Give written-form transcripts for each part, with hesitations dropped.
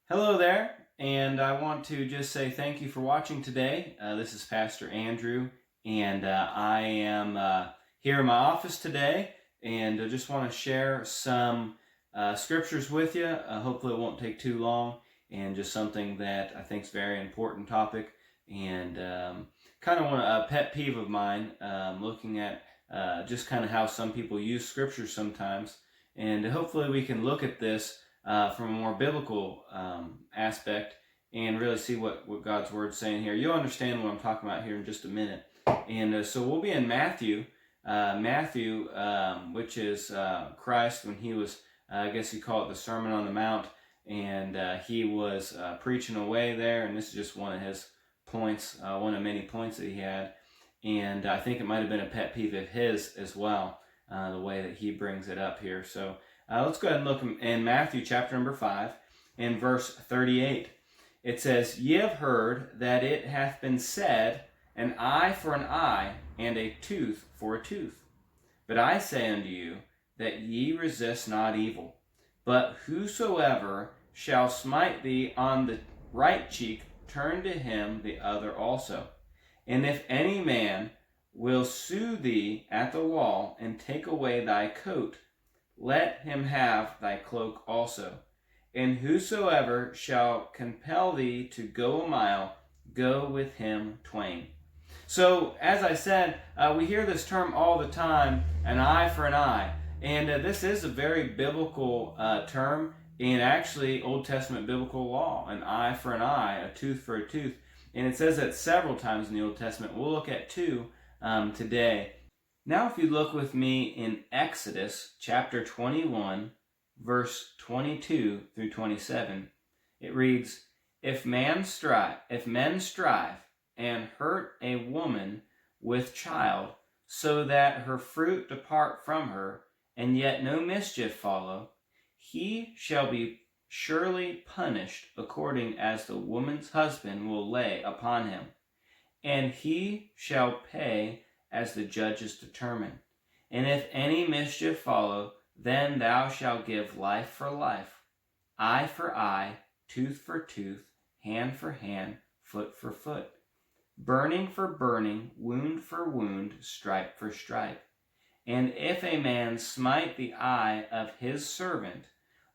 Hello there, and I want to just say thank you for watching today. This is Pastor Andrew, and I am here in my office today, and I just want to share some scriptures with you. Hopefully it won't take too long, and just something that I think is a very important topic, and kind of want a pet peeve of mine, looking at just kind of how some people use scripture sometimes, and hopefully we can look at this from a more biblical aspect and really see what God's Word's saying here. You'll understand what I'm talking about here in just a minute. And so we'll be in Matthew, which is Christ when he was, I guess you call it the Sermon on the Mount, and he was preaching away there, and this is just one of his points, one of many points that he had. And I think it might have been a pet peeve of his as well, the way that he brings it up here. So let's go ahead and look in Matthew chapter number 5 and verse 38. It says, "Ye have heard that it hath been said, an eye for an eye, and a tooth for a tooth. But I say unto you, that ye resist not evil. But whosoever shall smite thee on the right cheek, turn to him the other also. And if any man will sue thee at the wall, and take away thy coat, let him have thy cloak also. And whosoever shall compel thee to go a mile, go with him twain." So, as I said, we hear this term all the time, an eye for an eye. And this is a very biblical term in actually Old Testament biblical law. An eye for an eye, a tooth for a tooth. And it says that several times in the Old Testament. We'll look at two today. Now if you look with me in Exodus chapter 21, verse 22 through 27, it reads, If men strive and hurt a woman with child, so that her fruit depart from her, and yet no mischief follow, he shall be surely punished according as the woman's husband will lay upon him, and he shall pay as the judges determine. And if any mischief follow, then thou shalt give life for life, eye for eye, tooth for tooth, hand for hand, foot for foot, burning for burning, wound for wound, stripe for stripe. And if a man smite the eye of his servant,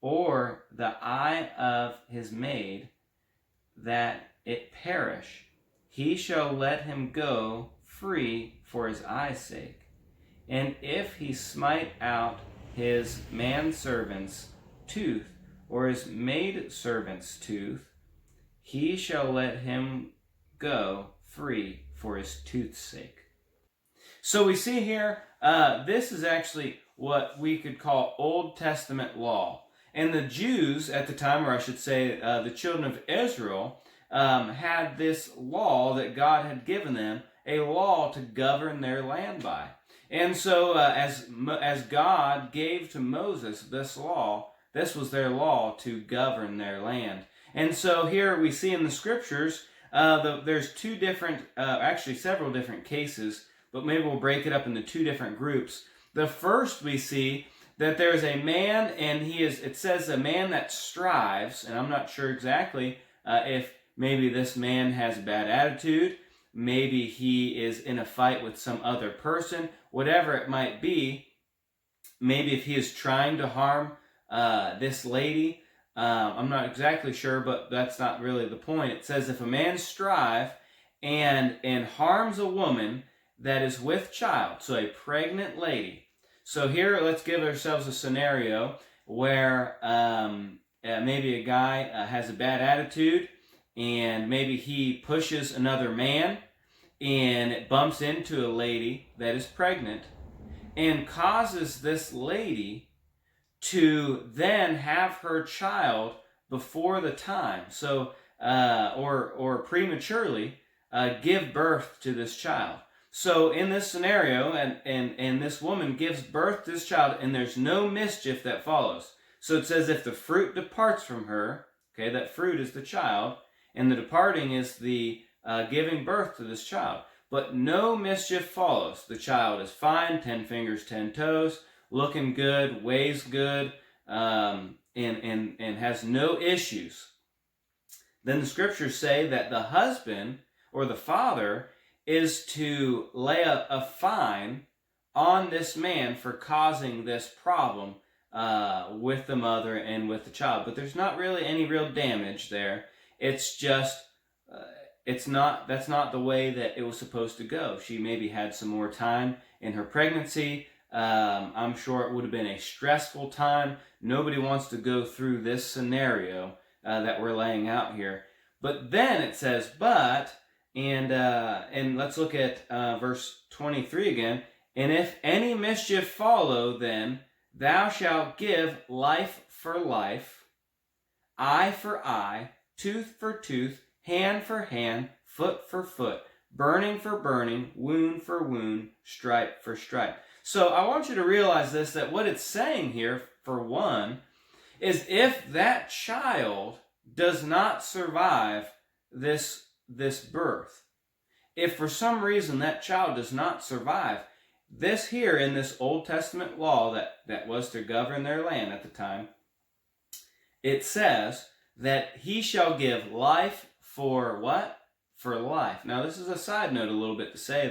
or the eye of his maid, that it perish, he shall let him go free for his eye's sake. And if he smite out his manservant's tooth, or his maidservant's tooth, he shall let him go free for his tooth's sake. So we see here, this is actually what we could call Old Testament law. And the Jews at the time, or I should say the children of Israel, had this law that God had given them, a law to govern their land by. And so as God gave to Moses this law, this was their law to govern their land. And so here we see in the scriptures, there's two different, actually several different cases, but maybe we'll break it up into two different groups. The first we see that there's a man, and it says a man that strives, and I'm not sure exactly if maybe this man has a bad attitude, maybe he is in a fight with some other person, whatever it might be. Maybe if he is trying to harm this lady, I'm not exactly sure, but that's not really the point. It says if a man strive and harms a woman that is with child, so a pregnant lady. So here, let's give ourselves a scenario where maybe a guy has a bad attitude, and maybe he pushes another man, and it bumps into a lady that is pregnant, and causes this lady to then have her child before the time, so or prematurely give birth to this child. So in this scenario, and this woman gives birth to this child, and there's no mischief that follows. So it says if the fruit departs from her, okay, that fruit is the child, and the departing is the giving birth to this child. But no mischief follows. The child is fine, 10 fingers, 10 toes, looking good, weighs good, and has no issues. then the scriptures say that the husband or the father is to lay a fine on this man for causing this problem with the mother and with the child. But there's not really any real damage there. It's just, that's not the way that it was supposed to go. She maybe had some more time in her pregnancy. I'm sure it would have been a stressful time. Nobody wants to go through this scenario that we're laying out here. But then it says, and let's look at verse 23 again. And if any mischief follow, then thou shalt give life for life, eye for eye, tooth for tooth, hand for hand, foot for foot, burning for burning, wound for wound, stripe for stripe. So I want you to realize this, that what it's saying here, for one, is if that child does not survive this birth, if for some reason that child does not survive, this here in this Old Testament law that was to govern their land at the time, it says that he shall give life for what? For life. Now this is a side note a little bit to say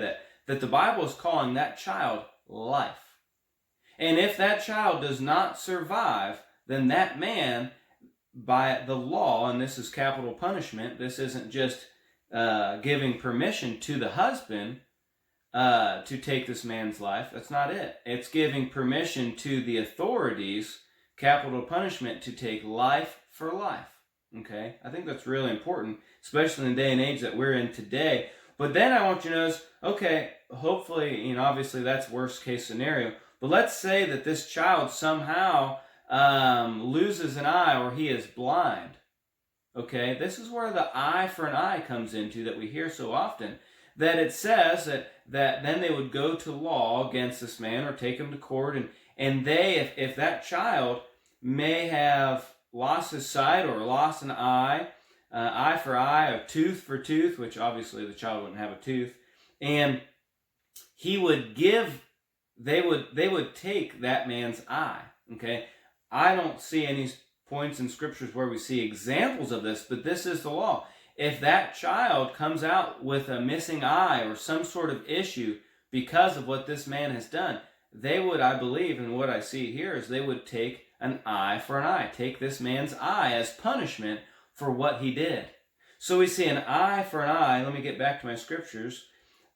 that the Bible is calling that child life. And if that child does not survive, then that man, by the law, and this is capital punishment, this isn't just giving permission to the husband to take this man's life. That's not it. It's giving permission to the authorities, capital punishment, to take life for life. Okay? I think that's really important, especially in the day and age that we're in today. But then I want you to notice, okay, hopefully, obviously that's worst case scenario, but let's say that this child somehow loses an eye or he is blind. Okay? This is where the eye for an eye comes into that we hear so often. That it says that then they would go to law against this man or take him to court, and they, if that child may have lost his sight or lost an eye, eye for eye, a tooth for tooth, which obviously the child wouldn't have a tooth, and he would they would take that man's eye. Okay, I don't see any points in scriptures where we see examples of this, but this is the law. If that child comes out with a missing eye or some sort of issue because of what this man has done, they would, I believe, and what I see here is they would take an eye for an eye, take this man's eye as punishment for what he did. So we see an eye for an eye. Let me get back to my scriptures.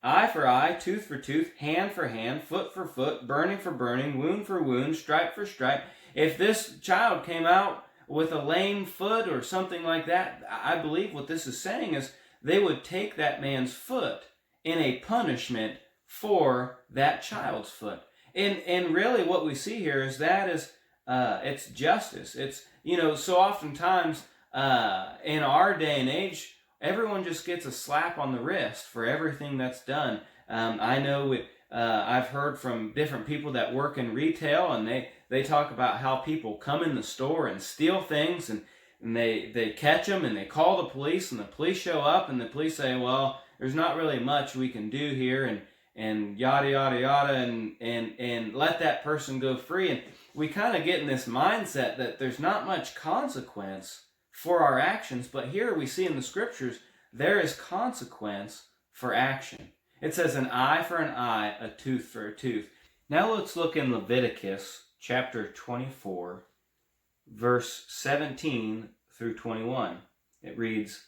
Eye for eye, tooth for tooth, hand for hand, foot for foot, burning for burning, wound for wound, stripe for stripe. If this child came out with a lame foot or something like that, I believe what this is saying is they would take that man's foot in a punishment for that child's foot. And really what we see here is it's justice. It's, so oftentimes in our day and age, everyone just gets a slap on the wrist for everything that's done. I know I've heard from different people that work in retail, and they talk about how people come in the store and steal things, and they catch them, and they call the police, and the police show up, and the police say, well, there's not really much we can do here, and yada, yada, yada, and let that person go free. And we kind of get in this mindset that there's not much consequence for our actions, but here we see in the scriptures, there is consequence for action. It says an eye for an eye, a tooth for a tooth. Now let's look in Leviticus chapter 24, verse 17 through 21. It reads,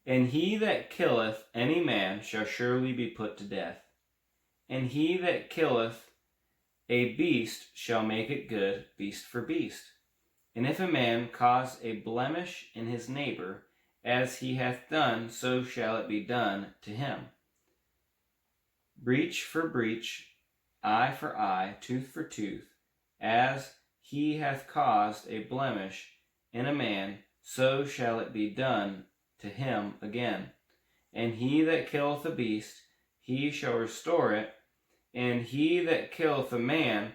And he that killeth any man shall surely be put to death. And he that killeth a beast shall make it good, beast for beast. And if a man cause a blemish in his neighbor, as he hath done, so shall it be done to him. Breach for breach, eye for eye, tooth for tooth, as he hath caused a blemish in a man, so shall it be done to him again. And he that killeth a beast, he shall restore it, and he that killeth a man,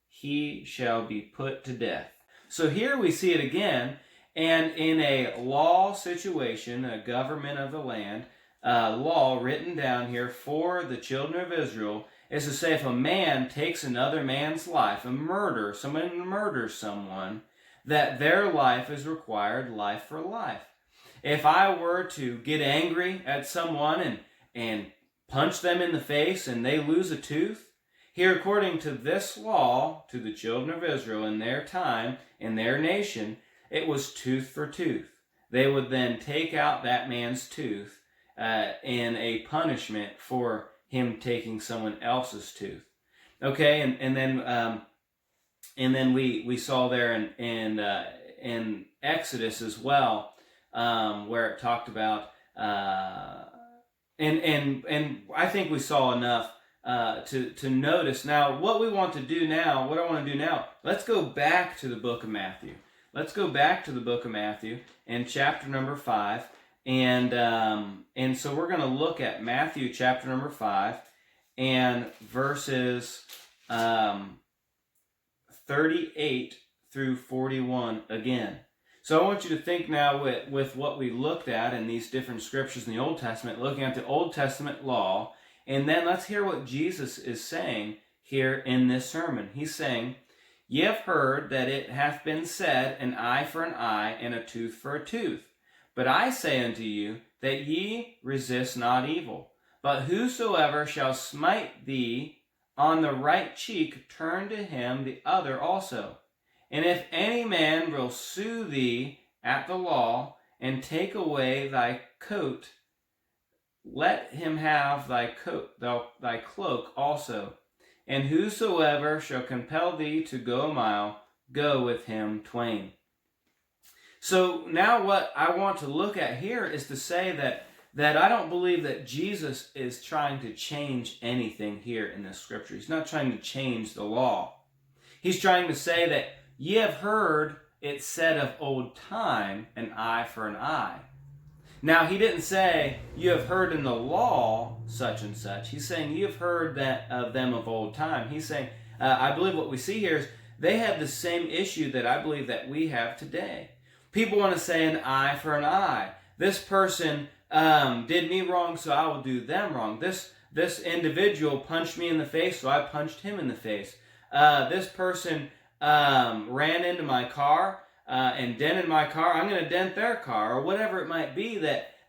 he shall be put to death. So here we see it again, and in a law situation, a government of the land, law written down here for the children of Israel is to say if a man takes another man's life, somebody murders someone, that their life is required life for life. if I were to get angry at someone and punch them in the face and they lose a tooth, here according to this law, to the children of Israel in their time, in their nation, it was tooth for tooth. They would then take out that man's tooth in a punishment for him taking someone else's tooth. Okay, and then we saw there in Exodus as well, where it talked about and I think we saw enough to notice. Now, what I want to do now, let's go back to the book of Matthew. Let's go back to the book of Matthew and chapter number 5, and so we're going to look at Matthew chapter number 5 and verses 38 through 41 again. So I want you to think now with what we looked at in these different scriptures in the Old Testament, looking at the Old Testament law, and then let's hear what Jesus is saying here in this sermon. He's saying, "Ye have heard that it hath been said, an eye for an eye, and a tooth for a tooth. But I say unto you, that ye resist not evil. But whosoever shall smite thee on the right cheek, turn to him the other also. And if any man will sue thee at the law, and take away thy coat, let him have thy cloak also. And whosoever shall compel thee to go a mile, go with him twain." So now what I want to look at here is to say that I don't believe that Jesus is trying to change anything here in this scripture. He's not trying to change the law. He's trying to say that ye have heard it said of old time, an eye for an eye. Now, he didn't say, you have heard in the law such and such. He's saying, you have heard that of them of old time. He's saying, I believe what we see here is they have the same issue that I believe that we have today. People want to say an eye for an eye. This person did me wrong, so I will do them wrong. This individual punched me in the face, so I punched him in the face. This person ran into my car and dented my car, I'm going to dent their car, or whatever it might be,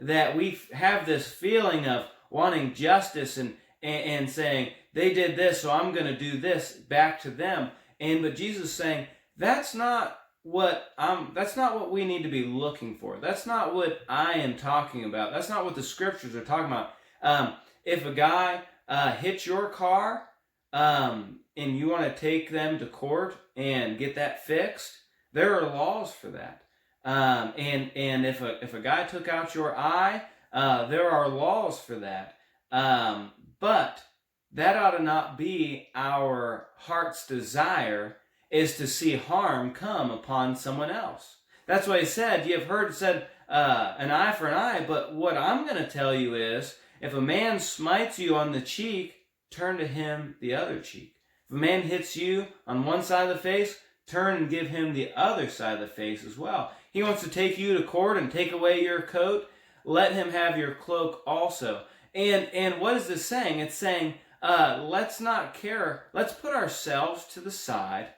that we have this feeling of wanting justice and saying, they did this, so I'm going to do this back to them. But Jesus is saying, that's not what we need to be looking for. That's not what I am talking about. That's not what the scriptures are talking about. If a guy hits your car, and you want to take them to court and get that fixed, there are laws for that. And if a guy took out your eye, there are laws for that. But that ought to not be our heart's desire, is to see harm come upon someone else. That's why he said, you have heard it said, an eye for an eye, but what I'm going to tell you is, if a man smites you on the cheek, turn to him the other cheek. If a man hits you on one side of the face, turn and give him the other side of the face as well. He wants to take you to court and take away your coat, let him have your cloak also. And what is this saying? It's saying, let's put ourselves to the side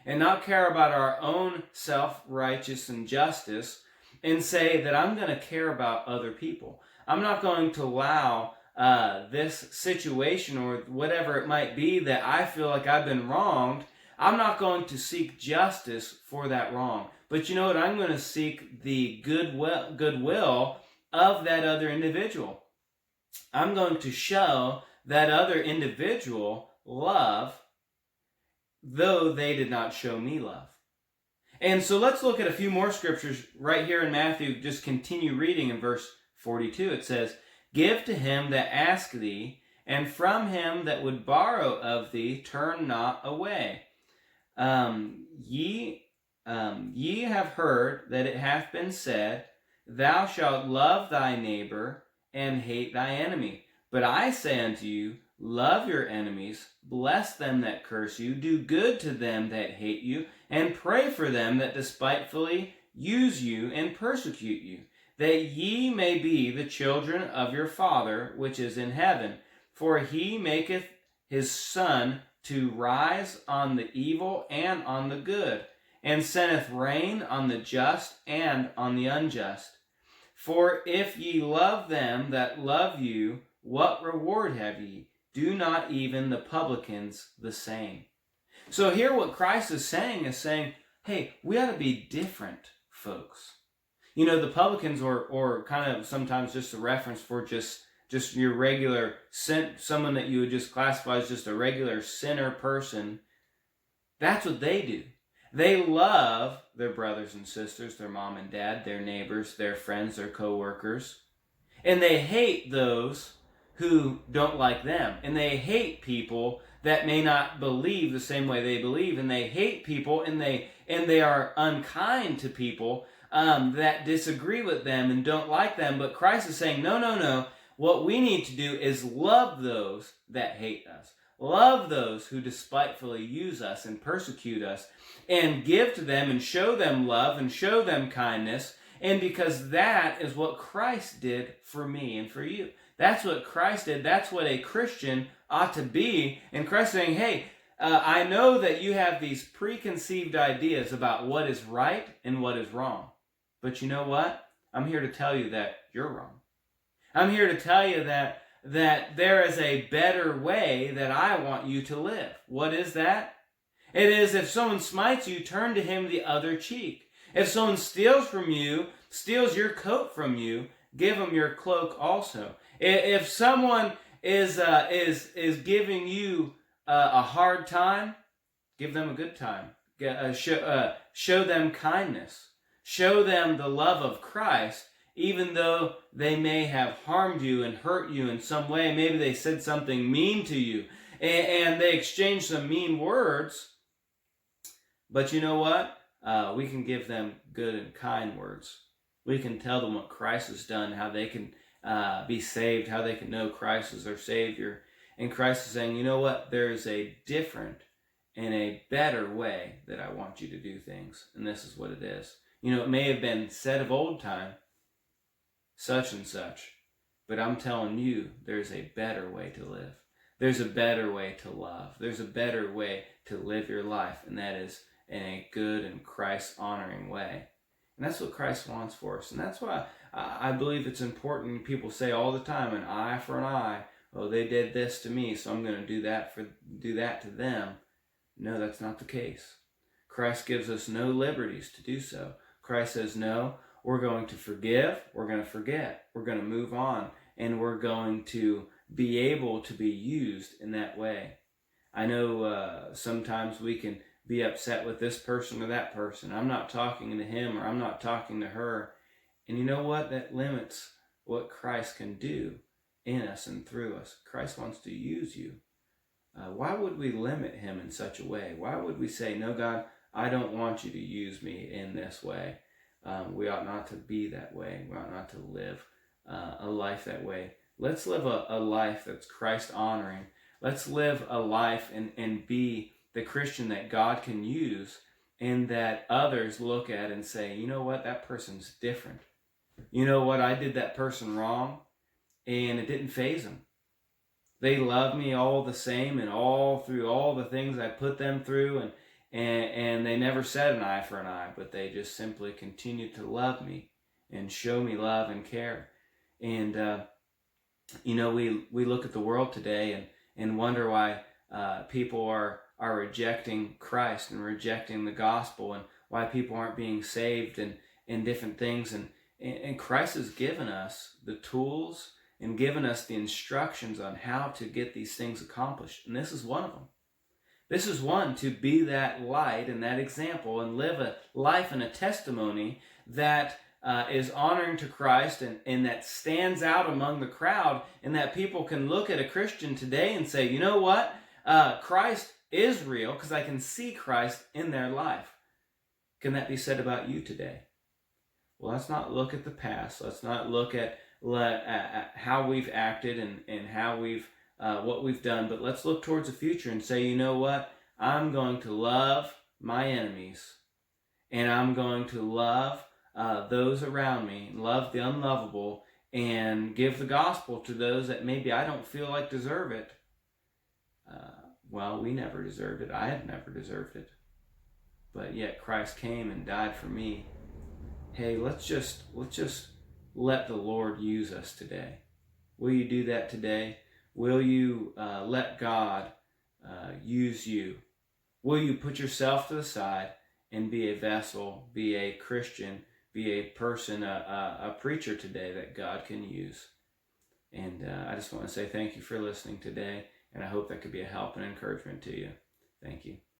and not care about our own self-righteous injustice, and say that I'm going to care about other people. I'm not going to allow this situation or whatever it might be that I feel like I've been wronged. I'm not going to seek justice for that wrong. But you know what? I'm going to seek the goodwill of that other individual. I'm going to show that other individual love, though they did not show me love. And so let's look at a few more scriptures right here in Matthew. Just continue reading in verse 42. It says, "Give to him that ask thee, and from him that would borrow of thee, turn not away. Ye have heard that it hath been said, Thou shalt love thy neighbor, and hate thy enemy. But I say unto you, love your enemies, bless them that curse you, do good to them that hate you, and pray for them that despitefully use you and persecute you, that ye may be the children of your Father which is in heaven. For he maketh his sun to rise on the evil and on the good, and sendeth rain on the just and on the unjust. For if ye love them that love you, what reward have ye? Do not even the publicans the same? So here what Christ is saying, hey, we ought to be different, folks. You know, the publicans or kind of sometimes just a reference for just your regular sin, someone that you would just classify as just a regular sinner person. That's what they do. They love their brothers and sisters, their mom and dad, their neighbors, their friends, their co-workers. And they hate those who don't like them. And they hate people that may not believe the same way they believe. And they hate people, and they are unkind to people that disagree with them and don't like them. But Christ is saying, no. What we need to do is love those that hate us. Love those who despitefully use us and persecute us, and give to them and show them love and show them kindness. And because that is what Christ did for me and for you. That's what Christ did. That's what a Christian ought to be. And Christ saying, hey, I know that you have these preconceived ideas about what is right and what is wrong. But you know what? I'm here to tell you that you're wrong. I'm here to tell you that there is a better way that I want you to live. What is that? It is, if someone smites you, turn to him the other cheek. If someone steals your coat from you, give him your cloak also. If someone is giving you a hard time, give them a good time. Show them kindness. Show them the love of Christ, even though they may have harmed you and hurt you in some way. Maybe they said something mean to you, and they exchanged some mean words. But you know what? We can give them good and kind words. We can tell them what Christ has done, how they can be saved, how they can know Christ as their Savior. And Christ is saying, you know what? There is a different and a better way that I want you to do things. And this is what it is. You know, it may have been said of old time, such and such. But I'm telling you, there's a better way to live. There's a better way to love. There's a better way to live your life. And that is in a good and Christ-honoring way. And that's what Christ wants for us. And that's why I believe it's important. People say all the time, an eye for an eye. Oh, they did this to me, so I'm going to do that to them. No, that's not the case. Christ gives us no liberties to do so. Christ says, no, we're going to forgive, we're going to forget, we're going to move on, and we're going to be able to be used in that way. I know sometimes we can be upset with this person or that person. I'm not talking to him, or I'm not talking to her. And you know what? That limits what Christ can do in us and through us. Christ wants to use you. Why would we limit him in such a way? Why would we say, no, God, I don't want you to use me in this way? We ought not to be that way. We ought not to live a life that way. Let's live a life that's Christ-honoring. Let's live a life and be the Christian that God can use, and that others look at and say, you know what, that person's different. You know what, I did that person wrong, and it didn't faze them. They love me all the same, and all through all the things I put them through, and they never said an eye for an eye, but they just simply continued to love me and show me love and care. And you know, we look at the world today and wonder why people are rejecting Christ and rejecting the gospel, and why people aren't being saved and different things. And Christ has given us the tools and given us the instructions on how to get these things accomplished. And this is one of them. This is one, to be that light and that example and live a life and a testimony that is honoring to Christ and that stands out among the crowd, and that people can look at a Christian today and say, you know what? Christ is real, because I can see Christ in their life. Can that be said about you today? Well, let's not look at the past. Let's not look at how we've acted and how what we've done, but let's look towards the future and say, you know what? I'm going to love my enemies, and I'm going to love those around me, love the unlovable, and give the gospel to those that maybe I don't feel like deserve it. Well, we never deserved it. I had never deserved it. But yet Christ came and died for me. Hey, let's just let the Lord use us today? Will you do that today? Will you let God use you? Will you put yourself to the side and be a vessel, be a Christian, be a person, a preacher today that God can use? And I just want to say thank you for listening today, and I hope that could be a help and encouragement to you. Thank you.